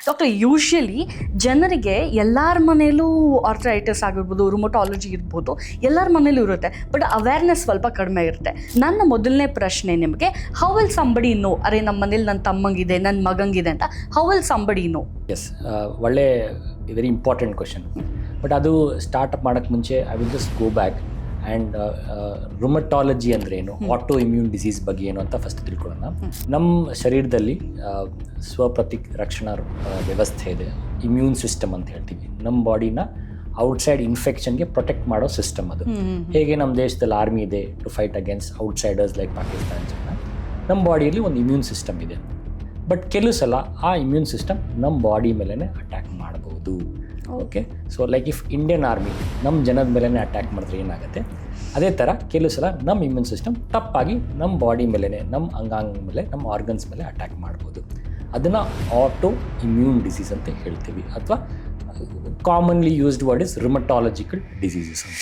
Doctor, usually ಜನರಿಗೆ ಎಲ್ಲರ ಮನೇಲೂ ಆರ್ಥರೈಟಿಸ್ ಆಗಿರ್ಬೋದು, ರುಮಟಾಲಜಿ ಇರ್ಬೋದು, ಎಲ್ಲರ ಮನೇಲೂ ಇರುತ್ತೆ. ಬಟ್ ಅವೇರ್ನೆಸ್ ಸ್ವಲ್ಪ ಕಡಿಮೆ ಇರುತ್ತೆ. ನನ್ನ ಮೊದಲನೇ ಪ್ರಶ್ನೆ ನಿಮಗೆ, ಹೌ ವಿಲ್ ಸಂಬಡಿ ನೋ, ಅರೆ ನಮ್ಮ ಮನೇಲಿ ನನ್ನ ತಮ್ಮಂಗಿದೆ, ನನ್ನ ಮಗಂಗಿದೆ ಅಂತ, how will somebody know? Yes, ಒಳ್ಳೆ ವೆರಿ ಇಂಪಾರ್ಟೆಂಟ್ ಕ್ವಶನ್. ಬಟ್ ಅದು ಸ್ಟಾರ್ಟ್ ಮಾಡೋಕ್ಕೆ ಮುಂಚೆ I will just go back and rheumatology ಅಂದರೆ ಏನು, ಆಟೋ ಇಮ್ಯೂನ್ ಡಿಸೀಸ್ ಬಗ್ಗೆ ಏನು ಅಂತ ಫಸ್ಟ್ ತಿಳ್ಕೊಳ್ಳೋಣ. ನಮ್ಮ ಶರೀರದಲ್ಲಿ ರಕ್ಷಣಾ ವ್ಯವಸ್ಥೆ ಇದೆ, ಇಮ್ಯೂನ್ ಸಿಸ್ಟಮ್ ಅಂತ ಹೇಳ್ತೀವಿ. ನಮ್ಮ ಬಾಡಿನ ಔಟ್ಸೈಡ್ ಇನ್ಫೆಕ್ಷನ್ಗೆ ಪ್ರೊಟೆಕ್ಟ್ ಮಾಡೋ ಸಿಸ್ಟಮ್ ಅದು. ಹೇಗೆ ನಮ್ಮ ದೇಶದಲ್ಲಿ ಆರ್ಮಿ ಇದೆ to fight against outsiders like Pakistan, China, ನಮ್ಮ ಬಾಡಿಯಲ್ಲಿ ಒಂದು ಇಮ್ಯೂನ್ ಸಿಸ್ಟಮ್ ಇದೆ. ಬಟ್ ಕೆಲವು ಸಲ ಆ ಇಮ್ಯೂನ್ ಸಿಸ್ಟಮ್ ನಮ್ಮ ಬಾಡಿ ಮೇಲೇ ಅಟ್ಯಾಕ್ ಮಾಡ್ಬೋದು. Okay, so like if Indian army ನಮ್ಮ ಜನದ ಮೇಲೇ ಅಟ್ಯಾಕ್ ಮಾಡಿದ್ರೆ ಏನಾಗುತ್ತೆ, ಅದೇ ಥರ ಕೆಲವು ಸಲ ನಮ್ಮ ಇಮ್ಯೂನ್ ಸಿಸ್ಟಮ್ ತಪ್ಪಾಗಿ ನಮ್ಮ ಬಾಡಿ ಮೇಲೇ, ನಮ್ಮ ಅಂಗಾಂಗ ಮೇಲೆ, ನಮ್ಮ ಆರ್ಗನ್ಸ್ ಮೇಲೆ ಅಟ್ಯಾಕ್ ಮಾಡ್ಬೋದು. ಅದನ್ನು ಆಟೋ ಇಮ್ಯೂನ್ ಡಿಸೀಸ್ ಅಂತ ಹೇಳ್ತೀವಿ, ಅಥವಾ commonly used word is rheumatological diseases ಅಂತ.